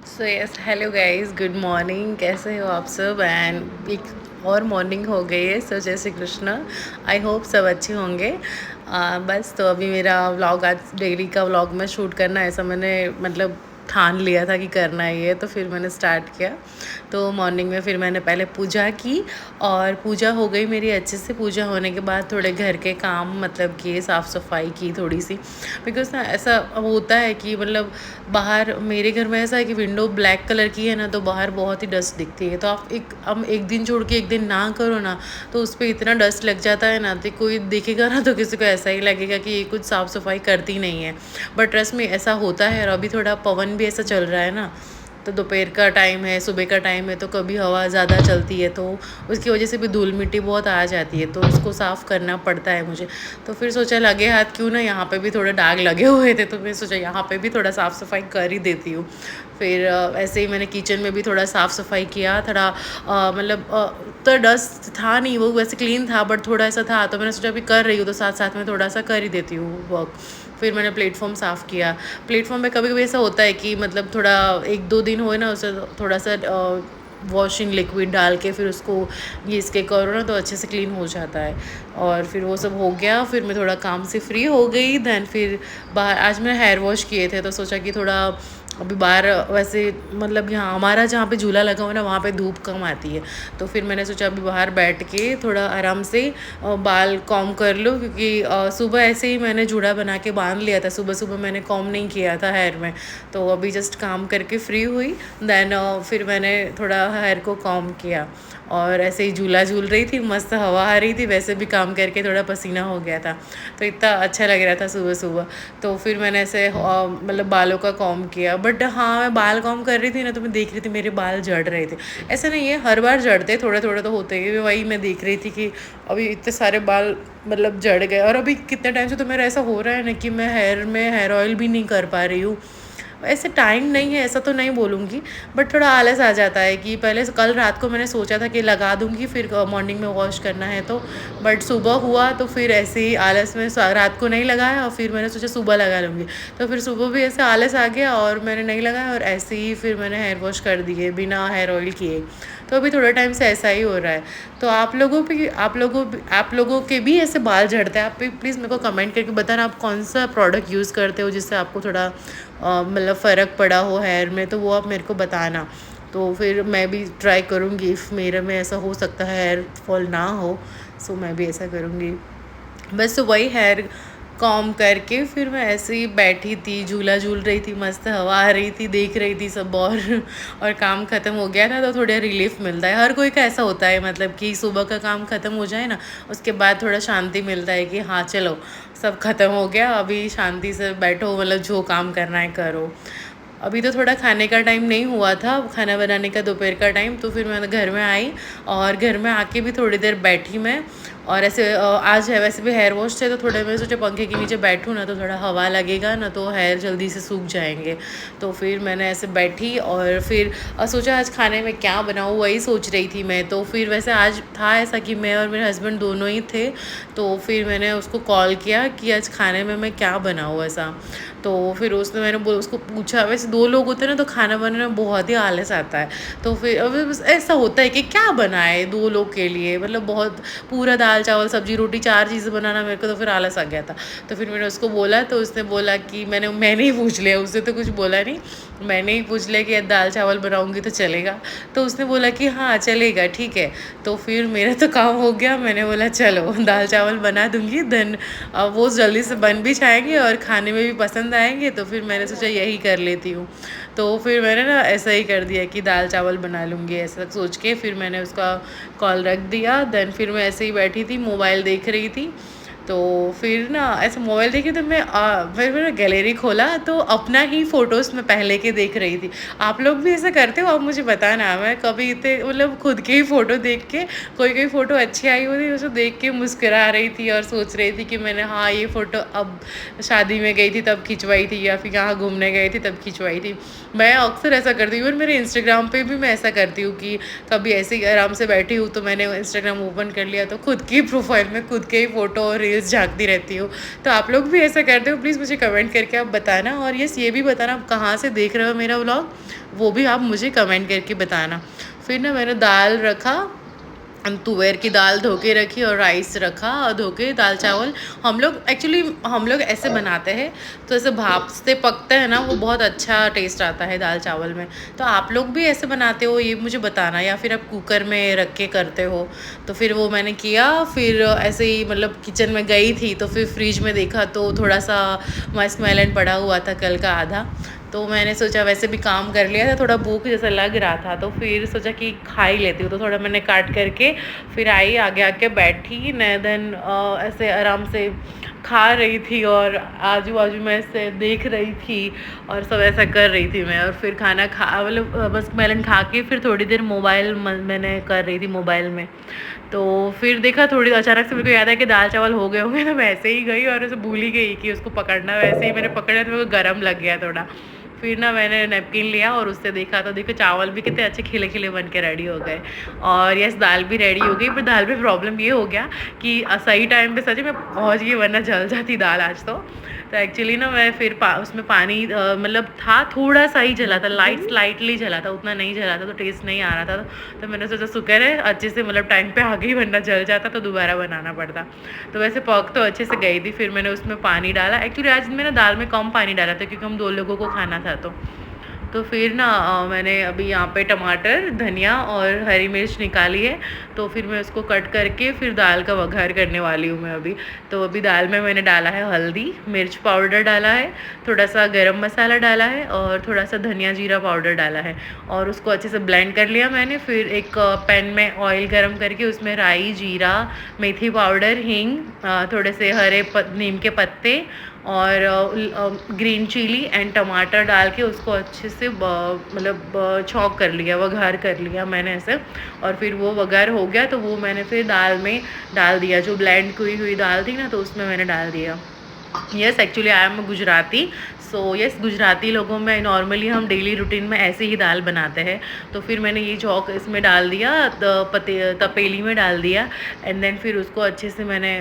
So yes hello guys, good morning. कैसे हो आप सब? एंड एक और मॉर्निंग हो गई है। सो जय श्री कृष्णा। आई होप सब अच्छे होंगे। बस तो अभी मेरा व्लॉग, आज डेली का व्लॉग में शूट करना, ऐसा मैंने मतलब ठान लिया था कि करना ही है, तो फिर मैंने स्टार्ट किया। तो मॉर्निंग में फिर मैंने पहले पूजा की और पूजा हो गई मेरी अच्छे से। पूजा होने के बाद थोड़े घर के काम मतलब किए, साफ़ सफाई की थोड़ी सी। बिकॉज ना ऐसा अब होता है कि मतलब बाहर मेरे घर में ऐसा है कि विंडो ब्लैक कलर की है ना, तो बाहर बहुत ही डस्ट दिखती है। तो आप एक दिन छोड़ के एक दिन ना करो ना, तो उस पर इतना डस्ट लग जाता है ना, तो कोई देखेगा ना तो किसी को ऐसा ही लगेगा कि ये कुछ साफ़ सफाई करती नहीं है। बट ट्रस्ट में ऐसा होता है। और अभी थोड़ा पवन भी ऐसा चल रहा है ना, तो दोपहर का टाइम है, सुबह का टाइम है, तो कभी हवा ज़्यादा चलती है, तो उसकी वजह से भी धूल मिट्टी बहुत आ जाती है, तो उसको साफ़ करना पड़ता है मुझे। तो फिर सोचा लगे हाथ क्यों ना, यहाँ पे भी थोड़े दाग लगे हुए थे, तो मैं सोचा यहाँ पे भी थोड़ा साफ़ सफाई कर ही देती हूँ। फिर ऐसे ही मैंने किचन में भी थोड़ा साफ़ सफाई किया। थोड़ा मतलब तो डस्ट था नहीं, वो वैसे क्लीन था, बट थोड़ा ऐसा था, तो मैंने सोचा अभी कर रही हूँ तो साथ साथ में थोड़ा सा कर ही देती हूँ वर्क। फिर मैंने प्लेटफॉर्म साफ़ किया। प्लेटफॉर्म में कभी कभी ऐसा होता है कि मतलब थोड़ा एक दो दिन हुए ना, उसे थोड़ा सा वॉशिंग लिक्विड डाल के फिर उसको घिस के करो ना, तो अच्छे से क्लीन हो जाता है। और फिर वो सब हो गया, फिर मैं थोड़ा काम से फ्री हो गई। दैन फिर बाहर आज मैं हेयर वॉश किए थे, तो सोचा कि थोड़ा अभी बाहर वैसे मतलब यहाँ हमारा जहाँ पे झूला लगा हुआ ना, वहाँ पे धूप कम आती है, तो फिर मैंने सोचा अभी बाहर बैठ के थोड़ा आराम से बाल कॉम कर लूँ। क्योंकि सुबह ऐसे ही मैंने जूड़ा बना के बांध लिया था, सुबह सुबह मैंने कॉम नहीं किया था हेयर में। तो अभी जस्ट काम करके फ्री हुई। दैन फिर मैंने थोड़ा हेयर को कॉम किया और ऐसे ही झूला झूल रही थी, मस्त हवा आ रही थी, वैसे भी काम करके थोड़ा पसीना हो गया था, तो इतना अच्छा लग रहा था सुबह सुबह। तो फिर मैंने ऐसे मतलब बालों का कॉम किया। बट हाँ, मैं बाल कॉम कर रही थी ना, तो मैं देख रही थी मेरे बाल झड़ रहे थे। ऐसा नहीं है, हर बार झड़ते, थोड़े थोड़े तो होते ही। वही मैं देख रही थी कि अभी इतने सारे बाल मतलब झड़ गए। और अभी कितने टाइम से तो मेरा ऐसा हो रहा है ना कि मैं हेयर में हेयर ऑयल भी नहीं कर पा रही हूँ। ऐसे टाइम नहीं है, ऐसा तो नहीं बोलूँगी, बट थोड़ा आलस आ जाता है। कि पहले कल रात को मैंने सोचा था कि लगा दूँगी, फिर मॉर्निंग में वॉश करना है तो, बट सुबह हुआ तो फिर ऐसे ही आलस में रात को नहीं लगाया, और फिर मैंने सोचा सुबह लगा लूँगी। तो फिर सुबह भी ऐसे आलस आ गया और मैंने नहीं लगाया, और ऐसे ही फिर मैंने हेयर वॉश कर दिए बिना हेयर ऑयल किए। तो अभी थोड़ा टाइम से ऐसा ही हो रहा है। तो आप लोगों के भी ऐसे बाल झड़ते हैं? आप भी प्लीज़ मेरे को कमेंट करके बताना आप कौन सा प्रोडक्ट यूज़ करते हो जिससे आपको थोड़ा मतलब फ़र्क पड़ा हो हेयर में, तो वो आप मेरे को बताना। तो फिर मैं भी ट्राई करूँगी, इफ़ मेरे में ऐसा हो सकता है हेयर फॉल ना हो, सो मैं भी ऐसा करूँगी। बस तो वही हेयर कॉम करके फिर मैं ऐसे ही बैठी थी, झूला झूल रही थी, मस्त हवा आ रही थी, देख रही थी सब। और काम ख़त्म हो गया था, तो थोड़ा रिलीफ मिलता है। हर कोई का ऐसा होता है, मतलब कि सुबह का काम ख़त्म हो जाए ना, उसके बाद थोड़ा शांति मिलता है कि हाँ चलो सब ख़त्म हो गया, अभी शांति से बैठो, मतलब जो काम करना है करो। अभी तो थोड़ा खाने का टाइम नहीं हुआ था, खाना बनाने का दोपहर का टाइम, तो फिर मैं घर में आई और घर में आके भी थोड़ी देर बैठी मैं। और ऐसे आज है वैसे भी हेयर वॉश थे, तो थोड़े मैं सोचा पंखे के नीचे बैठूँ ना, तो थोड़ा हवा लगेगा ना, तो हेयर जल्दी से सूख जाएंगे। तो फिर मैंने ऐसे बैठी और फिर सोचा आज खाने में क्या बनाऊँ, वही सोच रही थी मैं। तो फिर वैसे आज था ऐसा कि मैं और मेरे हस्बैंड दोनों ही थे, तो फिर मैंने उसको कॉल किया कि आज खाने में मैं क्या बनाऊँ ऐसा। तो फिर मैंने उसको पूछा। वैसे दो लोग होते हैं ना, तो खाना बनाने में बहुत ही आलस आता है। तो फिर अब बस ऐसा होता है कि क्या बनाए दो लोग के लिए, मतलब बहुत पूरा दाल चावल सब्जी रोटी चार चीज़ें बनाना मेरे को तो फिर आलस आ गया था। तो फिर मैंने उसको बोला, तो उसने बोला कि मैंने ही पूछ लिया, उसने तो कुछ बोला नहीं, मैंने ही पूछ लिया कि दाल चावल बनाऊँगी तो चलेगा। तो उसने बोला कि हाँ चलेगा, ठीक है। तो फिर मेरा तो काम हो गया, मैंने बोला चलो दाल चावल बना दूँगी, देन वो जल्दी से बन भी जाएंगे और खाने में भी पसंद आएंगे। तो फिर मैंने सोचा यही कर लेती हूँ। तो फिर मैंने ना ऐसा ही कर दिया कि दाल चावल बना लूँगी, ऐसा सोच के फिर मैंने उसका कॉल रख दिया। देन फिर मैं ऐसे ही बैठी थी, मोबाइल देख रही थी। तो फिर ना ऐसे मोबाइल देखी, तो फिर मैंने गैलरी खोला, तो अपना ही फ़ोटोज़ मैं पहले के देख रही थी। आप लोग भी ऐसा करते हो? आप मुझे बताना। मैं कभी इतने मतलब खुद के ही फ़ोटो देख के, कोई फ़ोटो अच्छी आई होती उसे देख के मुस्कुरा रही थी और सोच रही थी कि मैंने हाँ ये फ़ोटो अब शादी में गई थी तब खिंचवाई थी, या फिर यहाँ घूमने गई थी तब खिंचवाई थी। मैं अक्सर ऐसा करती हूँ, और मेरे इंस्टाग्राम पे भी मैं ऐसा करती हूँ कि कभी ऐसे ही आराम से बैठी हूँ, तो मैंने इंस्टाग्राम ओपन कर लिया, तो खुद की प्रोफाइल में खुद के ही फ़ोटो और रील्स रील्स झाँकती रहती हो। तो आप लोग भी ऐसा करते हो? प्लीज़ मुझे कमेंट करके आप बताना, और यस ये भी बताना आप कहाँ से देख रहे हो मेरा व्लॉग, वो भी आप मुझे कमेंट करके बताना। फिर ना मैंने दाल रखा, तुअर की दाल धो के रखी और राइस रखा और धो के, दाल चावल हम लोग ऐसे बनाते हैं, तो ऐसे भाप से पकते हैं ना, वो बहुत अच्छा टेस्ट आता है दाल चावल में। तो आप लोग भी ऐसे बनाते हो ये मुझे बताना, या फिर आप कुकर में रख के करते हो? तो फिर वो मैंने किया, फिर ऐसे ही मतलब किचन में गई थी तो फिर फ्रिज में देखा तो थोड़ा सा मस्कमेलन पड़ा हुआ था कल का आधा, तो मैंने सोचा वैसे भी काम कर लिया था, थोड़ा भूख जैसा लग रहा था, तो फिर सोचा कि खा ही लेती हूँ, तो थोड़ा मैंने काट करके फिर आई आगे आके बैठी नैदन ऐसे आराम से खा रही थी और आजू बाजू में ऐसे देख रही थी और सब ऐसा कर रही थी मैं। और फिर खाना खा मतलब बस मेलन खा के फिर थोड़ी देर मोबाइल मैंने कर रही थी मोबाइल में। तो फिर देखा थोड़ी अचानक से मेरे को याद है कि दाल चावल हो गए होंगे, तो मैं ऐसे ही गई और ऐसे भूल ही गई कि उसको पकड़ना, वैसे ही मैंने पकड़ा तो मेरे को गर्म लग गया थोड़ा। फिर ना मैंने नैपकिन लिया और उससे देखा तो देखो चावल भी कितने अच्छे खिले खिले बन के रेडी हो गए, और यस दाल भी रेडी हो गई। पर दाल में प्रॉब्लम ये हो गया कि सही टाइम पे सच में पहुंच गई, वरना जल जाती दाल आज तो एक्चुअली ना मैं फिर उसमें पानी मतलब था थोड़ा सा ही जला था, स्लाइटली जला था, उतना नहीं जला था तो टेस्ट नहीं आ रहा था। तो मैंने सोचा शुक्र है अच्छे से मतलब टाइम पे आ गई, वरना जल जाता तो दोबारा बनाना पड़ता। तो वैसे पक तो अच्छे से गई थी। फिर मैंने उसमें पानी डाला, एक्चुअली आज मैंने दाल में कम पानी डाला था क्योंकि हम 2 लोगों को खाना था। तो फिर ना मैंने अभी यहाँ पे टमाटर, धनिया और हरी मिर्च निकाली है, तो फिर मैं उसको कट करके फिर दाल का वघार करने वाली हूँ मैं अभी। तो अभी दाल में मैंने डाला है हल्दी, मिर्च पाउडर डाला है, थोड़ा सा गरम मसाला डाला है और थोड़ा सा धनिया जीरा पाउडर डाला है, और उसको अच्छे से ब्लेंड कर लिया मैंने। फिर एक पैन में ऑयल गरम करके उसमें राई, जीरा, मेथी पाउडर, हींग, थोड़े से नीम के पत्ते और ग्रीन चिली एंड टमाटर डाल के उसको अच्छे से मतलब छौंक कर लिया, वघार कर लिया मैंने ऐसे। और फिर वो वघार हो गया तो वो मैंने फिर दाल में डाल दिया, जो ब्लेंड हुई दाल थी ना, तो उसमें मैंने डाल दिया। Yes actually I am Gujarati, so yes Gujarati लोगों में नॉर्मली हम डेली रूटीन में ऐसे ही दाल बनाते हैं। तो फिर मैंने ये चौक इसमें डाल दिया, तपेली में डाल दिया, एंड देन फिर उसको अच्छे से मैंने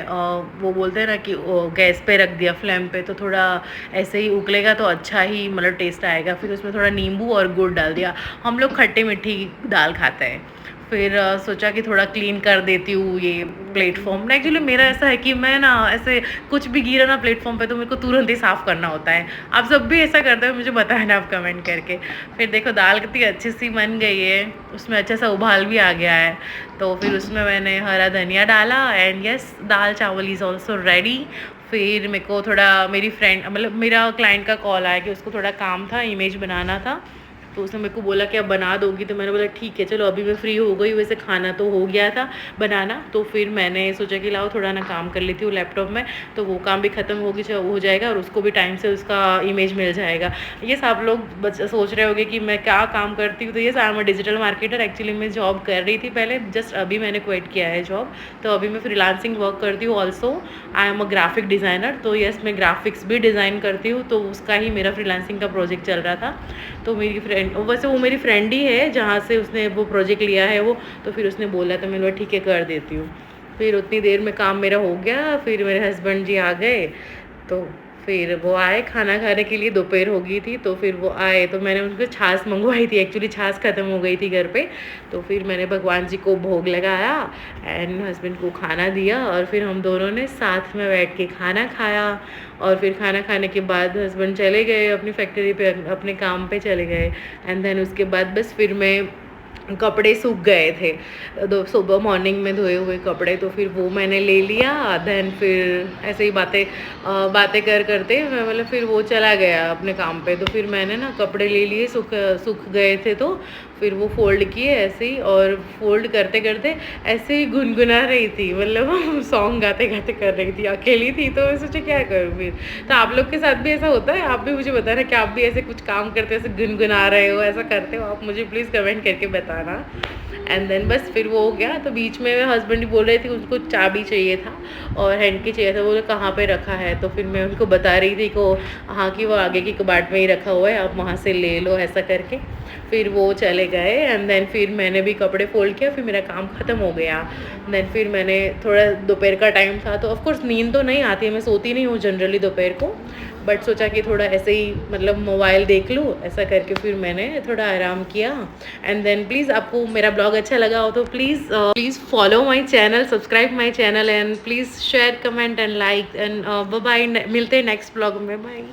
वो बोलते हैं ना कि गैस पे रख दिया फ्लेम पे, तो थोड़ा ऐसे ही उकलेगा तो अच्छा ही मतलब टेस्ट आएगा। फिर उसमें थोड़ा नींबू और गुड़ डाल दिया, हम लोग खट्टी मीठी दाल खाते हैं। फिर सोचा कि थोड़ा क्लीन कर देती हूँ ये प्लेटफॉर्म ना। एक्चुअली मेरा ऐसा है कि मैं ना ऐसे कुछ भी गिरा ना प्लेटफॉर्म पे तो मेरे को तुरंत ही साफ़ करना होता है। आप सब भी ऐसा करते हो मुझे बताया ना आप कमेंट करके। फिर देखो दाल कितनी अच्छी सी बन गई है, उसमें अच्छा सा उबाल भी आ गया है। तो फिर उसमें मैंने हरा धनिया डाला एंड यस दाल चावल इज़ ऑल्सो रेडी। फिर मेरे को थोड़ा मेरी फ्रेंड मतलब मेरा क्लाइंट का कॉल आया कि उसको थोड़ा काम था, इमेज बनाना था, तो उसने मेरे को बोला कि अब बना दोगी, तो मैंने बोला ठीक है चलो अभी मैं फ्री हो गई। वैसे खाना तो हो गया था बनाना, तो फिर मैंने सोचा कि लाओ थोड़ा ना काम कर लेती हूँ लैपटॉप में, तो वो काम भी ख़त्म हो जाएगा और उसको भी टाइम से उसका इमेज मिल जाएगा। ये सब लोग सोच रहे होंगे कि मैं क्या काम करती हूँ, तो ये I am a digital marketer. Actually मैं जॉब कर रही थी पहले, जस्ट अभी मैंने क्विट किया है जॉब, तो अभी मैं फ्रीलांसिंग वर्क करती हूँ। Also I am a graphic designer, तो यस मैं ग्राफिक्स भी डिज़ाइन करती हूँ, तो उसका ही मेरा फ्रीलांसिंग का प्रोजेक्ट चल रहा था। तो मेरी फ्रेंड वैसे वो मेरी फ्रेंड ही है जहाँ से उसने वो प्रोजेक्ट लिया है वो, तो फिर उसने बोला तो मैंने बोला ठीक है कर देती हूँ। फिर उतनी देर में काम मेरा हो गया, फिर मेरे हस्बैंड जी आ गए, तो फिर वो आए खाना खाने के लिए, दोपहर हो गई थी, तो फिर वो आए तो मैंने उनको छाछ मंगवाई थी, एक्चुअली छाछ ख़त्म हो गई थी घर पे, तो फिर मैंने भगवान जी को भोग लगाया एंड हस्बैंड को खाना दिया, और फिर हम दोनों ने साथ में बैठ के खाना खाया। और फिर खाना खाने के बाद हस्बैंड चले गए अपनी फैक्ट्री पे, अपने काम पे चले गए, एंड देन उसके बाद बस फिर मैं कपड़े सूख गए थे, सुबह मॉर्निंग में धोए हुए कपड़े, तो फिर वो मैंने ले लिया। देन फिर ऐसे ही बातें करते मैं मतलब फिर वो चला गया अपने काम पे, तो फिर मैंने ना कपड़े ले लिए, सूख गए थे, तो फिर वो फ़ोल्ड किए ऐसे ही, और फोल्ड करते करते ऐसे ही गुनगुना रही थी, मतलब सॉन्ग गाते गाते कर रही थी, अकेली थी, तो मैं सोचा क्या करूँ फिर। तो आप लोग के साथ भी ऐसा होता है? आप भी मुझे बताना कि आप भी ऐसे कुछ काम करते ऐसे गुनगुना रहे हो, ऐसा करते हो आप? मुझे प्लीज़ कमेंट करके बताना। आना। एंड देन बस फिर वो हो गया। तो बीच में हस्बैंड बोल रहे थे उनको चाबी चाहिए था और हैंकी चाहिए था, बोले कहाँ पे रखा है। तो फिर मैं उनको बता रही थी को हाँ कि वो आगे की कबाट में ही रखा हुआ है, आप वहाँ से ले लो ऐसा करके। फिर वो चले गए एंड देन फिर मैंने भी कपड़े फोल्ड किया, फिर मेरा काम ख़त्म हो गया। देन फिर मैंने थोड़ा दोपहर का टाइम था तो ऑफकोर्स नींद तो नहीं आती है, मैं सोती नहीं हूँ जनरली दोपहर को, बट सोचा कि थोड़ा ऐसे ही मतलब मोबाइल देख लूँ ऐसा करके फिर मैंने थोड़ा आराम किया। एंड देन प्लीज़ आपको मेरा ब्लॉग अच्छा लगा हो तो please follow my channel, subscribe my channel and please share comment and like and bye bye. मिलते हैं नेक्स्ट ब्लॉग में, बाय।